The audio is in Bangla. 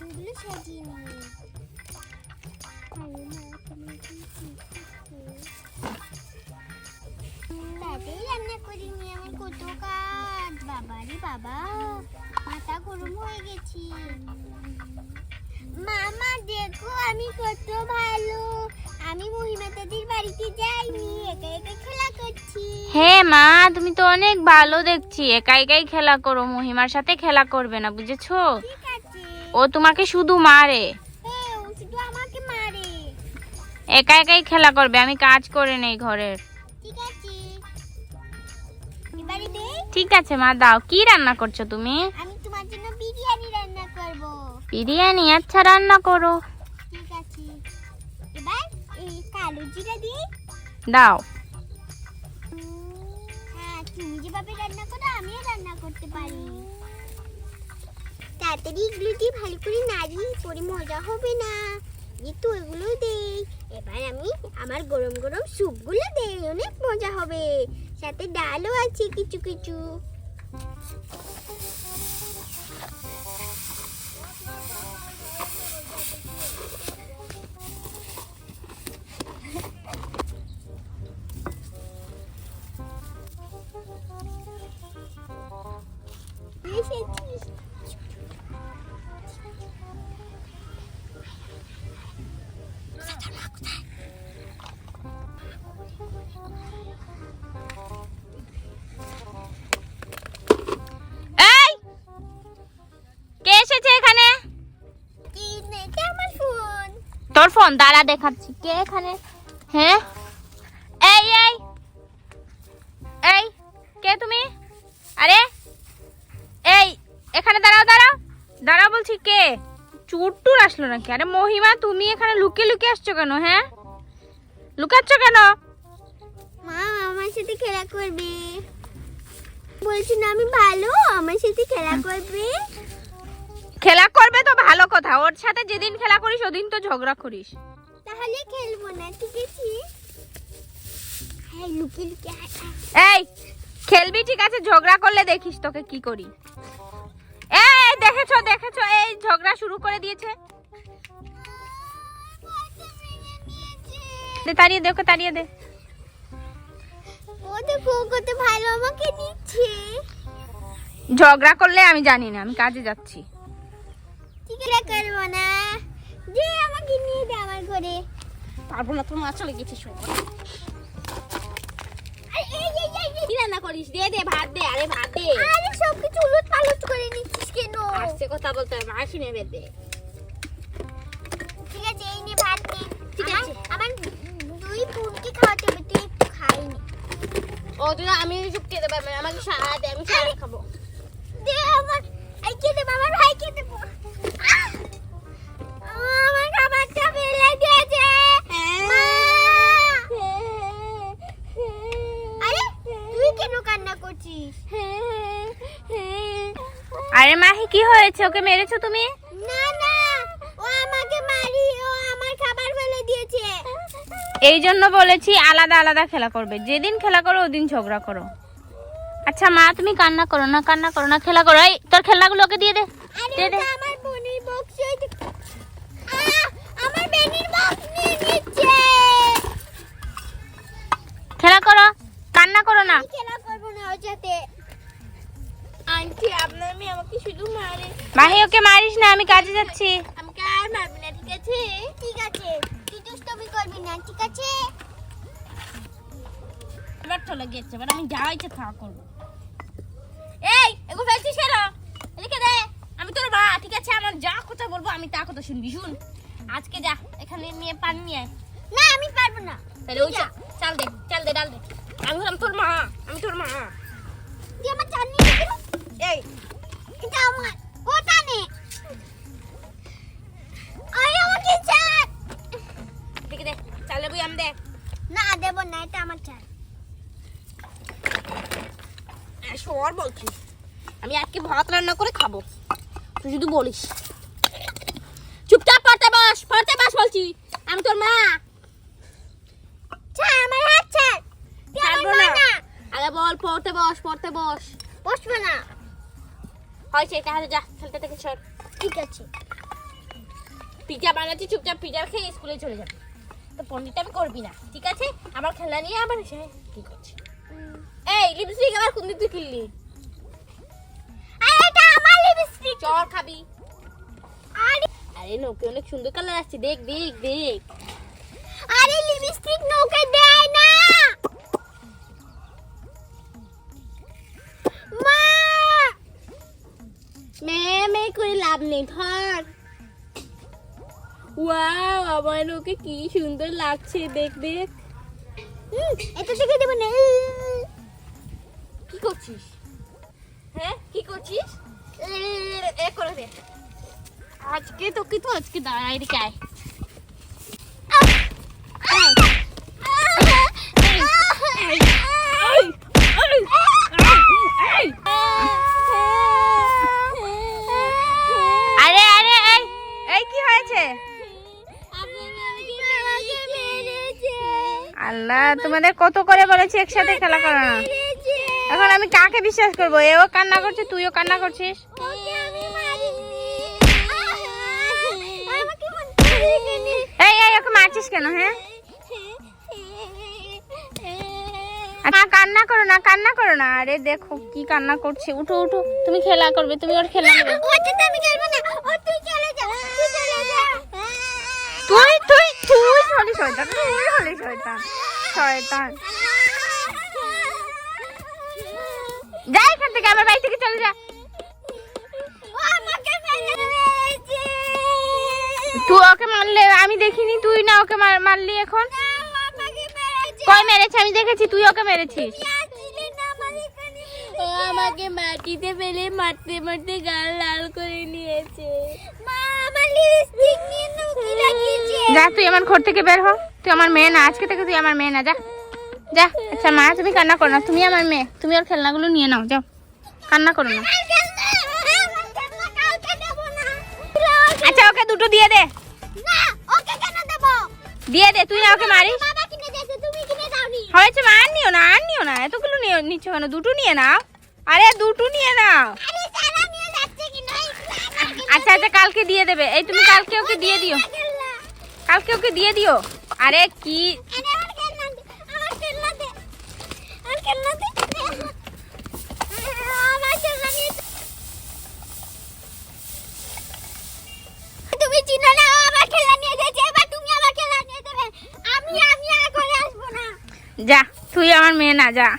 এগুলো সাজিয়ে নিই। তাতেই রান্না করি নি, আমার কত কাজ। বাবারে বাবা, মাথা গরম হয়ে গেছি। মামা দেখো আমি কত ভালো, আমি মহিমাতাদের বাড়িতে যাইনি, একা একা খেলা করছি। হ্যাঁ মা, তুমি তো অনেক ভালো দেখছি, একা একাই খেলা করো, মহিমার সাথে খেলা করবে না, বুঝেছো? ঠিক আছে। ও তোমাকে শুধু মারে। হ্যাঁ, ও শুধু আমাকে মারে। একা একাই খেলা করবে, আমি কাজ করে নেই ঘরের। ঠিক আছে, এবারে দে। ঠিক আছে মা, দাও। কি রান্না করছো তুমি? আমি তোমার জন্য বিরিয়ানি রান্না করব। বিরিয়ানি? আচ্ছা, রান্না করো। ঠিক আছে, এবার এই কালো জিরা দিয়ে দাও। হ্যাঁ, তুমি যেভাবে রান্না করো আমিও রান্না করতে পারি। তাড়াতাড়ি এগুলো দিয়ে ভালো করে নাড়ি, পরে মজা হবে না। যেহেতু এগুলো দেই, এবার আমি আমার গরম গরম স্যুপগুলো দেই, অনেক মজা হবে। সাথে ডালও আছে কিছু কিছু। এসেছিস? এই, কে এসেছে এখানে? কি নেই, এটা আমার ফোন। তোর ফোন? দাঁড়া দেখাচ্ছি। কে এখানে? হ্যাঁ, এই এই এই, কে তুমি? আরে এই, এখানে দাঁড়াও, দাঁড়াও দাঁড়াও বলছি। কে? চুরটুর আসলো নাকি? আরে মহিমা, তুমি এখানে লুকিয়ে লুকিয়ে আসছো কেন? হ্যাঁ, লুকাচ্ছ কেন? মা আমার সাথে খেলা করবে বলছি না, আমি ভালো, আমার সাথে খেলা করবে। খেলা করবে তো ভালো কথা, ওর সাথে যেদিন খেলা করিস ওদিন তো ঝগড়া করিস। তাহলে খেলবো না, ঠিক আছে? হ্যাঁ, লুকিয়ে লুকিয়ে আয়, আয়। এই, খেলবি ঠিক আছে, ঝগড়া করলে দেখিস তোকে কি করি। এই দেখেছো দেখেছো, এই ঝগড়া শুরু করে দিয়েছে। দে, তাড়িয়ে দে ওকে, তাড়িয়ে দে। ও দেখো কত ভালো আমাকে নিচ্ছে। ঝগড়া করলে আমি জানি না, আমি কাজে যাচ্ছি। ঠিক আছে, করবো না। যে আমাকে নিয়ে দে আমার ঘরে। পারবো না, তোর মা চলে গেছে। কি রান্না করিস? দে দে, ভাত দে। আরে ভাত দে। আরে সব কিছু উলট পালট করে নিচ্ছিস কেন? আসছে কথা বলতে হবে, মাসি নেবে দে। ঠিক আছে, এই নে ভাত নে। ঠিক আছে, আমার দুই বোনকে খাওয়াতে হবে, তুই একটু খাইনি। ও তুই, আমি চুপকে দেবে, আমাকে সারা দে, আমি সারা খাবো। দে আমার, এই কে দেব, আমার ভাইকে দেব। আমার খাবারটা ফেলে দিয়েছে। মা! আরে তুই কেন কান্না করছিস? আরে মাহি, কি হয়েছে? ওকে মেরেছো তুমি? না না, ও আমাকে মারি, ও আমার খাবার ফেলে দিয়েছে। এই জন্য বলেছি আলাদা আলাদা খেলা করবে, যেদিন খেলা করো ওদিন ঝগড়া করো। আচ্ছা মা, তুমি কান্না করো না, কান্না করো না, খেলা করো। এই তোর খেলনাগুলো ওকে দিয়ে দে। আরে দে দে। ওটা আমার বোনের বক্স। আমার বেনির বক্স নিয়ে নিচ্ছে। খেলা করো, কান্না করো না। আমি খেলা করবো না ওর সাথে। আন্টি আপনার মেয়ে আমাকে শুধু মারে। মাহি, ওকে মারিস না, আমি কাজে যাচ্ছি। আমাকে আর মারবি না, ঠিক আছে? ঠিক আছে, তুই দুষ্টুমি করবি না, ঠিক আছে? এবার চলে গেছে, এবার আমি যা ইচ্ছে তা করবো। এই, এগো ফেলছিস কেন? এদিকে দে। আমি তোর মা, ঠিক আছে? আমার যা কথা বলবো আমি তা কথা শুনবি। শুন, আজকে যা, এখানে নিয়ে পানি নিয়ে আয়। না, আমি পারবো না। তাহলে ওই চাল দে, চাল দে, ডাল দে। আমি হলাম তোর মা, আমি তোর মা। তুই আমার চাল নিয়ে গেল। এই, এটা আমার, ওটা নে। আরে আমাকে চাল। এদিকে দে, চালের বয়াম দে। না, দেব না, এটা আমার চাল। সর বলছি, আমি আজকে ভাত রান্না করে খাবো, তুই শুধু বলিস। চুপচাপ পড়তে বস বলছি, আমি তোর মা। ছাড় আমার হাত, ছাড়। তুই আমার ছাড়বো মা না। না। আগে বল, পড়তে বস, পড়তে বস। বসবো না। হয়েছে, তাহলে যা, খেলতে থেকে সর। ঠিক আছে। পিজা বানাচ্ছি, চুপচাপ পিজা খেয়ে স্কুলে চলে যাবে। তো পণ্ডিত আমি করবি না, ঠিক আছে? আমার খেলনা নিয়ে আবার এসে কি করছিস? এই লিপস্টিক আবার কোন দিক তুই কিনলি? আরে এটা আমার লিপস্টিক। চর খাবি? আরে আরে নোকে অনেক সুন্দর কালার আসছে, দেখ দেখ দেখ। আরে লিপস্টিক নোকে দেয় না। মা মে করে লাভ নেই, ধর। ওয়াও, আমার ওকে কি সুন্দর লাগছে, দেখ দেখ। এটা থেকে দেব না। কি করছিস? হ্যাঁ কি করছিস? এ করে দে। আজকে তোকে তো আজকে দাঁড়া, এদিকে আয়। আরে আরে এই কি হয়েছে? আল্লাহ, তোমাদের কত করে বলেছি একসাথে খেলা করো না। এখন আমি কাকে বিশ্বাস করবো? এও কান্না করছে, তুইও কান্না করছিস। এই এই ওকে মারছিস কেন? হ্যাঁ মা, কান্না করো না, কান্না করো না। আরে দেখো কি কান্না করছে। উঠো উঠো, তুমি খেলা করবে, তুমি ওর খেলা নেবে। আমি খেলবো না। ও তুই চলে যা, তুই চলে যা। তুই তুই তুই হলি শয়তান, তুই হলি শয়তান, শয়তান। যা এখান থেকে, আমার বাড়ি থেকে চলে যা। ও আমাকে মেরে দিয়েছে। তুই ওকে মারলে? আমি দেখিনি, তুই না ওকে মারলি এখন। আমাকে মেরেছে। কই মেরেছে? আমি দেখেছি, তুই ওকে মেরেছিস। আসলে না আমার এখানে ও আমাকে মাটিতে ফেলে মারতে মারতে গাল লাল করে নিয়েছে। মা আমার লিপস্টিক নিয়ে নুকি লাগিয়েছে। যা, তুই আমার ঘর থেকে বের হ। তুই আমার মেয়ে না, আজকে থেকে তুই আমার মেয়ে না। যা যা। আচ্ছা মা, তুমি কান্না করো না, তুমি আমার মেয়ে, তুমি ওর খেলনাগুলো নিয়ে নাও, যাও, কান্না করো না। আচ্ছা ওকে দুটো দিয়ে দে। না ওকে কেন দেব? দিয়ে দে, তুই না ওকে মারিস। বাবা কিনে দিয়েছে, তুমি কিনে দাওনি। হয়েছে মা, আর নিও না, আর নিও না, এতগুলো নিচ্ছ কেন? দুটো নিয়ে নাও। আরে দুটো নিয়ে নাও। আরে সারা নিয়ে যাচ্ছে কি নাই? আচ্ছা আচ্ছা, কালকে দিয়ে দেবে। এই তুমি কালকে ওকে দিয়ে দিও, কালকে ওকে দিয়ে দিও। আরে কি আমার খেলনা দে, আমার খেলনা দে, আমার খেলনা দে। আমার খেলনা নিয়ে তুমি চিনো না, ও আমার খেলনা নিয়ে গেছে। এবার তুমি আমার খেলনা নিয়ে দেবে। আমি আর ঘরে আসবো না। যা, তুই আমার মেয়ে না, যা।